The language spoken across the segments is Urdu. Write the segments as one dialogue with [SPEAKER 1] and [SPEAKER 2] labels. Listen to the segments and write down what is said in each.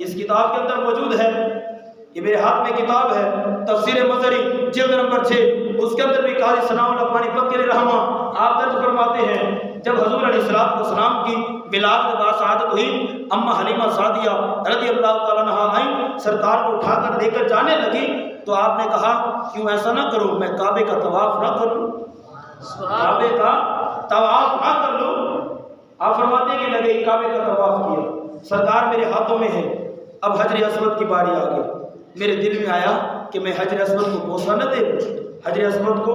[SPEAKER 1] اس کتاب کے اندر موجود ہے، یہ میرے ہاتھ میں کتاب ہے تفسیر مظہری جلد نمبر 6، اس کے اندر بھی قاضی ثناء اللہ پانی پکی علیہ رحمہ آپ درج فرماتے ہیں جب حضور علیہ السلام کی ولادت کے بعد شہادت ہوئی، اماں حلیمہ سعدیہ رضی اللہ تعالیٰ عنہا آئیں، سرکار کو اٹھا کر لے کر جانے لگی تو آپ نے کہا کیوں ایسا نہ کروں، میں کعبے کا طواف نہ کر لوں، کعبے کا طواف نہ کر لوں؟ آپ فرماتے ہیں کہ میں نے کعبے کا طواف کیا، سرکار میرے ہاتھوں میں ہے، اب حجر اسود کی باری آ گئی، میرے دل میں آیا کہ میں حجر اسود کو بوسہ نہ دے دوں، حجر اسود کو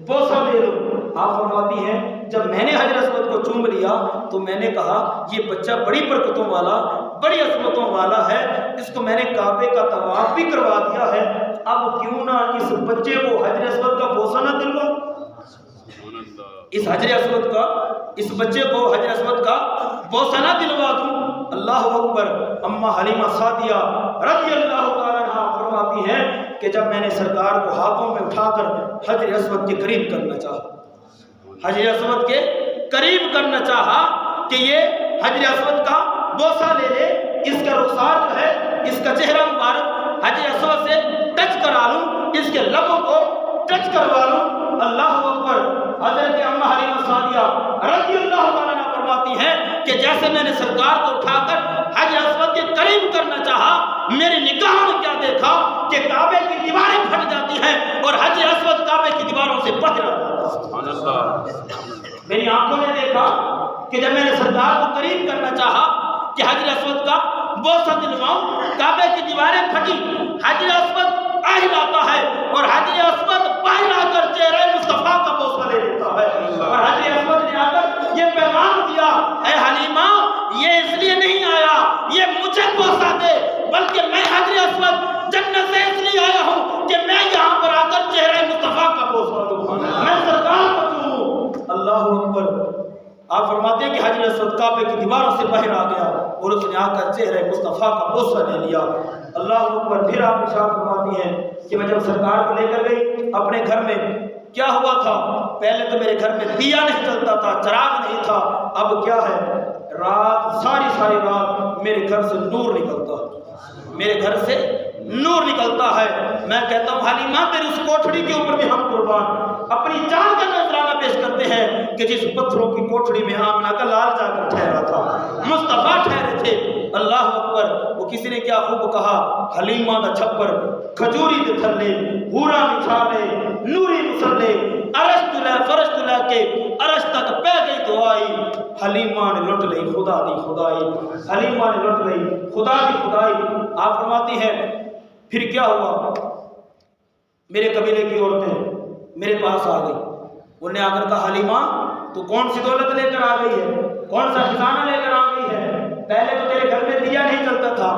[SPEAKER 1] بوسہ دے دوں۔ آپ فرماتی ہیں جب میں نے حجر اسود کو چوم لیا تو میں نے کہا یہ بچہ بڑی برکتوں والا، بڑی عظمتوں والا ہے، اس کو میں نے کعبے کا طواف بھی کروا دیا ہے، اب کیوں نہ اس بچے کو حجر اسود کا بوسہ نہ دلواؤں، اس حجر اسود کا، اس بچے کو حجر اسود کا بوسہ نہ دلوا دوں۔ اللہ اکبر۔ اماں حلیمہ سعدیہ رضی اللہ تعالیٰ عنہا فرماتی ہیں کہ جب میں نے سرکار کو ہاتھوں میں اٹھا کر حجر اسود کے قریب کرنا چاہا، حجر اسود کے قریب کرنا چاہا کہ یہ حجر اسود کا بوسہ لے لے، اس کا رخسار جو ہے، اس کا چہرہ مبارک حجر اسود سے ٹچ کرا لوں، اس کے لبوں کو ٹچ کروا لوں۔ اللہ اکبر۔ حضرت اماں حلیمہ سعدیہ رضی اللہ تعالیٰ عنہ فرماتی ہیں کہ جیسے میں نے سرکار کو اٹھا کر حجر اسود کے قریب کرنا چاہا، میری نگاہوں نے کیا دیکھا کہ کعبے کی دیواریں پھٹ جاتی ہیں اور حجر اسود کعبے کی دیواروں سے باہر آ جاتا ہے۔ میری آنکھوں نے دیکھا کہ جب میں نے سرکار کو قریب کرنا چاہا کہ حجر اسود کا بوسہ دلواؤں، کعبے کی دیواریں پھٹی، حجر اسود باہر آتا ہے اور حجر اسود باہر آ کر چہرہ مصطفیٰ کا بوسہ لے لیتا ہے، اور حجر اسود نے آ کر یہ پیغام دیا، اے حلیمہ یہ اس لیے نہیں آیا یہ مجھے بوسہ دے، بلکہ میں حجر اسود جنت سے اس لیے آیا ہوں کہ میں یہاں پر آ کر چہرہ مصطفیٰ کا بوسہ لوں، میں سرکار کو چوموں۔ اللہ اکبر۔ آپ فرماتے ہیں کہ حجر اسود کعبے کی دیواروں سے باہر آ گیا اور اس نے آ کر چہرہ مصطفیٰ کا بوسہ لے لیا۔ اللہ اکبر۔ پھر آپ ارشاد فرماتی ہیں کہ میں جب سرکار کو لے کر گئی اپنے گھر میں، کیا ہوا تھا؟ پہلے تو میرے گھر میں دیا نہیں جلتا تھا، چراغ نہیں تھا، اب کیا ہے؟ رات ساری رات میرے گھر سے نور نکلتا ہے، میرے گھر سے نور نکلتا ہے۔ میں کہتا ہوں حلیمہ تیری اس کوٹھڑی کے اوپر بھی ہم قربان، اپنی جان کا نذرانہ پیش کرتے ہیں کہ جس پتھروں کی کوٹھڑی میں آمنہ کا لال جا کر ٹھہرا تھا، مصطفیٰ ٹھہرے تھے۔ اللہ اکبر۔ وہ کسی نے کیا خوب کہا، حلیمہ دا چھپر کھجوری دے تھلے ہورا بچھالے نوری مسلے، عرش تلے فرش تلے کے عرش تک پہ گئی دعائی، حلیمہ نے لٹ لئی خدا دی خدائی، حلیمہ نے لٹ لئی خدا دی خدائی۔ آپ فرماتی ہیں پھر کیا ہوا؟ میرے قبیلے کی عورتیں میرے پاس آ گئی، انہوں نے آ کر کہا حلیمہ تو کون سی دولت لے کر آ گئی ہے، کون سا خزانہ لے کر آ گئی ہے؟ پہلے تو تیرے گھر میں دیا نہیں جلتا تھا،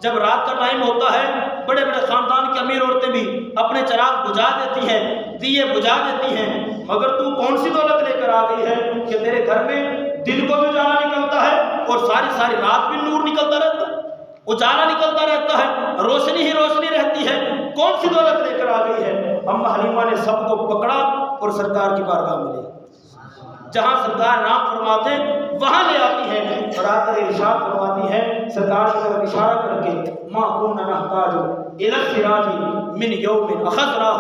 [SPEAKER 1] جب رات کا ٹائم ہوتا ہے بڑے بڑے خاندان کی امیر عورتیں بھی اپنے چراغ بجھا دیتی ہیں، دیے بجھا دیتی ہیں، مگر تو کون سی دولت لے کر آ گئی ہے کہ تیرے گھر میں دن کو بھی اجالا نکلتا ہے اور ساری رات بھی نور نکلتا رہتا ہے، اجالا نکلتا رہتا ہے، روشنی ہی روشنی رہتی ہے، کون سی دولت لے کر آ گئی ہے؟ اماں حلیمہ نے سب کو پکڑا اور سرکار کی بارگاہ میں لیا، جہاں سرکار نام فرماتے وہاں لے آتی ہیں اور آ کر ارشاد فرماتی ہیں سرکار کی طرف اشارہ کر کے، ماں کن نحتاج الی السراج من یوم اخذرہ،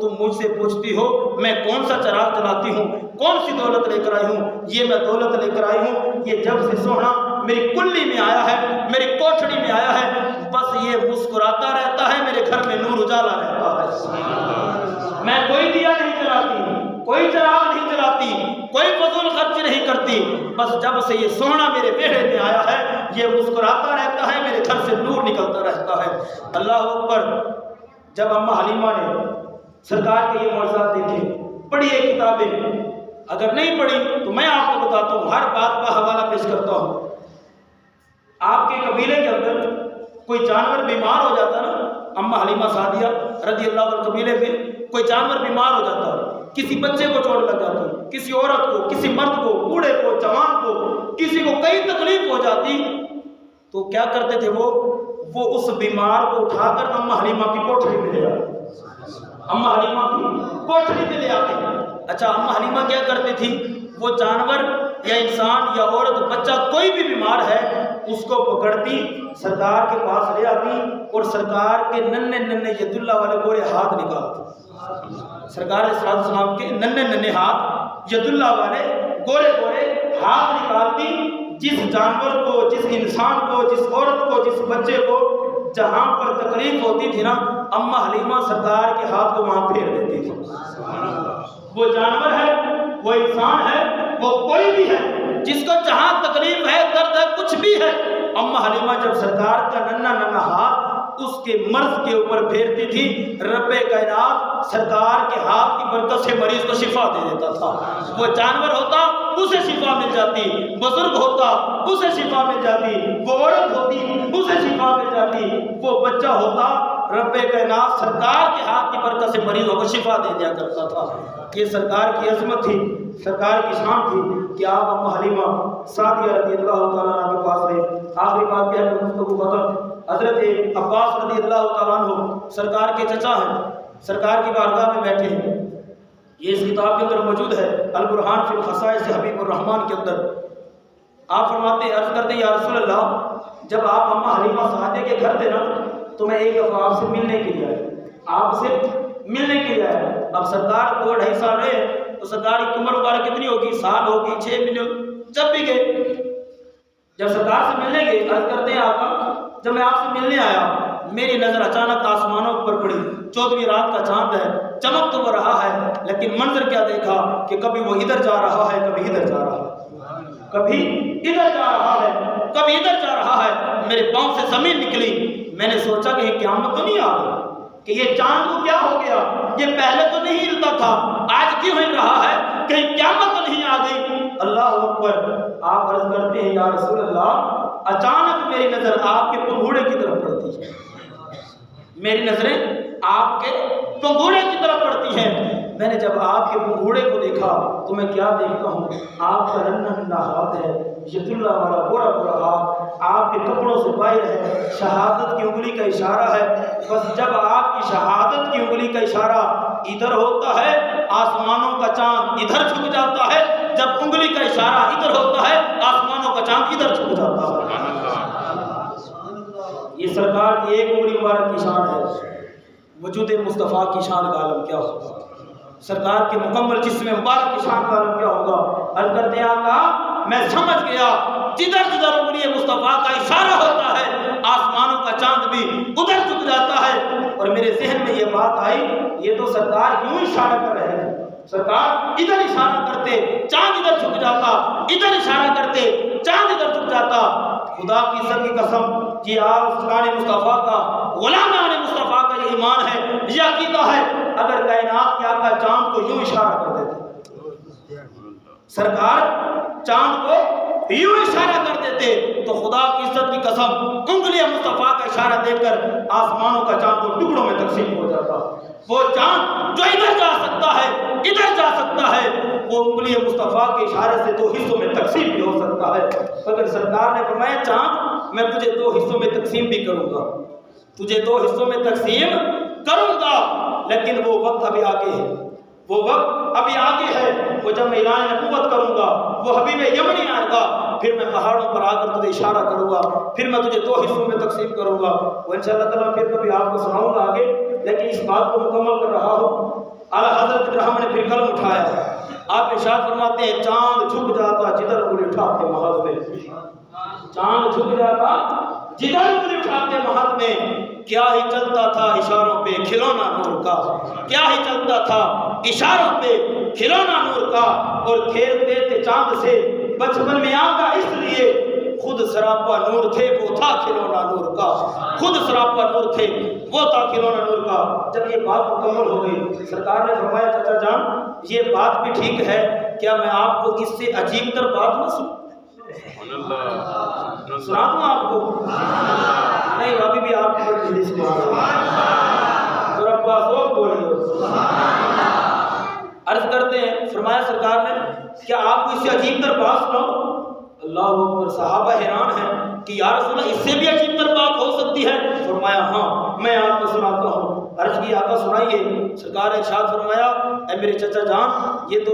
[SPEAKER 1] تم مجھ سے پوچھتی ہو میں کون سا چراغ جلاتی ہوں، کون سی دولت لے کر آئی ہوں؟ یہ میں دولت لے کر آئی ہوں، یہ جب سے سونا میری کلی میں آیا ہے، میری کوٹھڑی میں آیا ہے، بس یہ مسکراتا رہتا ہے، میرے گھر میں نور اجالا رہتا ہے، میں کوئی دیا نہیں جلاتی، کوئی چراغ نہیں جلاتی، کوئی فضول خرچ نہیں کرتی، بس جب سے یہ سونا میرے بیڑے میں آیا ہے یہ مسکراتا رہتا ہے، میرے گھر سے نور نکلتا رہتا ہے۔ اللہ اکبر۔ جب اماں حلیمہ نے سرکار کے یہ معجزات دیکھے، پڑھی یہ کتابیں، اگر نہیں پڑھی تو میں آپ کو بتاتا ہوں، ہر بات کا حوالہ پیش کرتا ہوں۔ آپ کے قبیلے کے اندر کوئی جانور بیمار ہو جاتا نا، اماں حلیمہ سعدیہ رضی اللہ عنہ قبیلے میں کوئی جانور بیمار ہو جاتا، کسی بچے کو چوٹ لگ جاتی، کسی عورت کو، کسی مرد کو، بوڑھے کو، جوان کو، کسی کو کئی تکلیف ہو جاتی، تو کیا کرتے تھے وہ اس بیمار کو اٹھا کر اماں حلیمہ کی کوٹھڑی میں لے آتے، اماں حلیمہ کی کوٹھڑی میں لے آتے۔ اچھا اماں حلیمہ کیا کرتی تھی، وہ جانور یا انسان یا عورت بچہ کوئی بھی بیمار ہے اس کو پکڑتی سرکار کے پاس لے آتی اور سرکار کے ننھے ننھے ید اللہ والے گورے ہاتھ نکالتی، سرکار علیہ السلام کے ننھے ننھے ہاتھ ید اللہ والے گورے گورے ہاتھ نکالتی، جس جانور کو، جس انسان کو، جس عورت کو، جس بچے کو جہاں پر تکلیف ہوتی تھی نا، اماں حلیمہ سرکار کے ہاتھ کو وہاں پھیر دیتی تھی۔ وہ جانور ہے، وہ انسان ہے، وہ کوئی بھی ہے، جس کو جہاں تکلیف ہے، درد ہے، کچھ بھی ہے، اماں حلیمہ جب سرکار کا ننھا ننھا ہاتھ اس کے مرض کے اوپر پھیرتی تھی، رب کائنات سرکار کے ہاتھ کی برکت سے مریض کو شفا دے دیتا تھا۔ وہ جانور ہوتا اسے شفا مل جاتی، بزرگ ہوتا اسے شفا مل جاتی، وہ عورت ہوتی اسے شفا مل جاتی، وہ بچہ ہوتا رب کائنات سرکار کے ہاتھ کی برکت سے مریضوں کو شفا دے دیا کرتا تھا۔ یہ سرکار کی عظمت تھی، سرکار کی شان تھی کہ آپ اماں حلیمہ سعدیہ رضی اللہ تعالیٰ عنہ کے پاس رہے۔ آخری بات کیا ہے گفتگو ختم۔ حضرت عباس رضی اللہ تعالیٰ عنہ سرکار کے چچا ہیں، سرکار کی بارگاہ میں بیٹھے ہیں، یہ اس کتاب کے اندر موجود ہے البرہان فی الخصائص حبیب الرحمن کے اندر۔ آپ فرماتے ہیں، عرض کرتے ہیں یا رسول اللہ، جب آپ اماں حلیمہ سعدیہ کے گھر تھے نا تو میں ایک دفعہ آپ سے ملنے کے لیے آیا، آپ سے ملنے کے لیے آیا۔ اب سرکار 2-2.5 سال رہے تو سرکار کی عمر وغیرہ کتنی ہوگی، سال ہوگی، 6 مہینے، جب بھی گئے، جب سرکار سے ملنے گئے، عرض کرتے ہیں آقا جب میں آپ سے ملنے آیا میری نظر اچانک آسمانوں پر پڑی، 14ویں رات کا چاند ہے، چمک تو رہا ہے، لیکن منظر کیا دیکھا کہ کبھی وہ ادھر جا رہا ہے، کبھی ادھر جا رہا ہے، کبھی ادھر جا رہا ہے، کبھی ادھر جا رہا ہے۔ میرے پاؤں سے زمین نکلی، میں نے سوچا کہ یہ قیامت تو نہیں آ گئی، کہ یہ چاند کو کیا ہو گیا، یہ پہلے تو نہیں ہلتا تھا، آج کیوں ہل رہا ہے، کہیں قیامت تو نہیں آ گئی۔ اللہ اکبر۔ آپ عرض کرتے ہیں یا رسول اللہ، اچانک میری نظر آپ کے پنگھوڑے کی طرف پڑتی ہے، میری نظریں آپ کے پنگھوڑے کی طرف پڑتی ہیں۔ میں نے جب آپ کے پنگھوڑے کو دیکھا تو میں کیا دیکھتا ہوں، آپ کا ننھا ننھا ہاتھ ہے، ید اللہ والا گورا گورا ہاتھ آپ کے کپڑوں سے باہر ہے، شہادت کی انگلی کا اشارہ ہے۔ بس جب آپ کی شہادت کی انگلی کا اشارہ ادھر ہوتا ہے، آسمانوں کا چاند ادھر چھپ جاتا ہے، جب انگلی کا اشارہ ادھر ہوتا ہے، آسمانوں کا چاند ادھر چھپ جاتا ہے۔ یہ سرکار کی ایک انگلی مبارک کی شان ہے، وجود مصطفیٰ کی شان کا عالم کیا ہوگا، سرکار کے مکمل جسم مبارک کی شان کا عالم کیا ہوگا۔ عرض کرتے ہیں آقا میں سمجھ گیا، جدھر جدھر انگلی مصطفیٰ کا اشارہ ہوتا ہے، آسمانوں کا چاند بھی ادھر جھک جاتا ہے۔ اور میرے ذہن میں یہ بات آئی، یہ تو سرکار یوں اشارہ کر رہے ہیں، سرکار ادھر اشارہ کرتے چاند ادھر جھک جاتا، ادھر اشارہ کرتے چاند ادھر جھک جاتا۔ خدا کی عزت کی قسم، یہ آسمان مصطفیٰ کا، غلامان مصطفیٰ کا یہ ایمان ہے، یہ عقیدہ ہے، اگر کائنات کے آقا چاند کو یوں اشارہ کر دیتے، سرکار چاند کو یوں اشارہ کر دیتے تو خدا کی عزت کی قسم انگلی مصطفیٰ کا اشارہ دے کر آسمانوں کا چاند کو ٹکڑوں میں تقسیم ہو جاتا۔ وہ چاند جو ادھر جا سکتا ہے، ادھر جا سکتا ہے، وہ انگلی مصطفیٰ کے اشارے سے 2 حصوں میں تقسیم بھی ہو سکتا ہے۔ اگر سرکار نے فرمایا چاند میں تجھے 2 حصوں میں تقسیم بھی کروں گا، تجھے 2 حصوں میں تقسیم کروں گا، لیکن وہ وقت ابھی آگے ہے، وہ وقت ابھی آگے ہے، وہ جب میں اعلان نبوت کروں گا، وہ حبیب یمنی آئے گا، پھر میں پہاڑوں پر آ کر تجھے اشارہ کروں گا، پھر میں تجھے 2 حصوں میں تقسیم کروں گا۔ وہ انشاءاللہ تعالیٰ پھر کبھی آپ کو سناؤں گا آگے، لیکن اس بات کو مکمل کر رہا ہوں۔ اعلیٰ حضرت ابراہیم نے پھر قلم اٹھایا، آپ ارشاد فرماتے ہیں چاند جھک جاتا جدھر انگلی اٹھاتے محض میں، چاند جھک جاتا جدھر انگلی اٹھاتے محض میں، کیا ہی چلتا تھا اشاروں پہ کھلونا نور کا، کیا ہی چلتا تھا اشاروں پہ کھلونا نور کا، اور کھیلتے تھے چاند سے بچپن میں آقا اس لیے، خود سراپا نور تھے وہ تھا کھلونا نور کا، خود سراپا نور تھے وہ تھا کھلونا نور کا۔ جب یہ بات مکمل ہو گئی، سرکار نے فرمایا چچا جان یہ بات بھی ٹھیک ہے، کیا میں آپ کو اس سے عجیب تر بات نہ سنا دوں آپ کو؟ نہیں، ابھی بھی آپ کو جلدی سے ذرا بازوق بولیے۔ عرض کرتے ہیں، فرمایا سرکار نے کیا آپ کو اس سے عجیب تر بات سناؤں؟ اللہ اکبر، صحابہ حیران ہیں کہ یا رسول اللہ اس سے بھی عجیب تر بات ہو سکتی ہے؟ فرمایا ہاں میں آپ کو سناتا ہوں۔ عرض کی آقا سنائیے۔ سرکار نے ارشاد فرمایا اے میرے چچا جان، یہ تو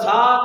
[SPEAKER 1] 7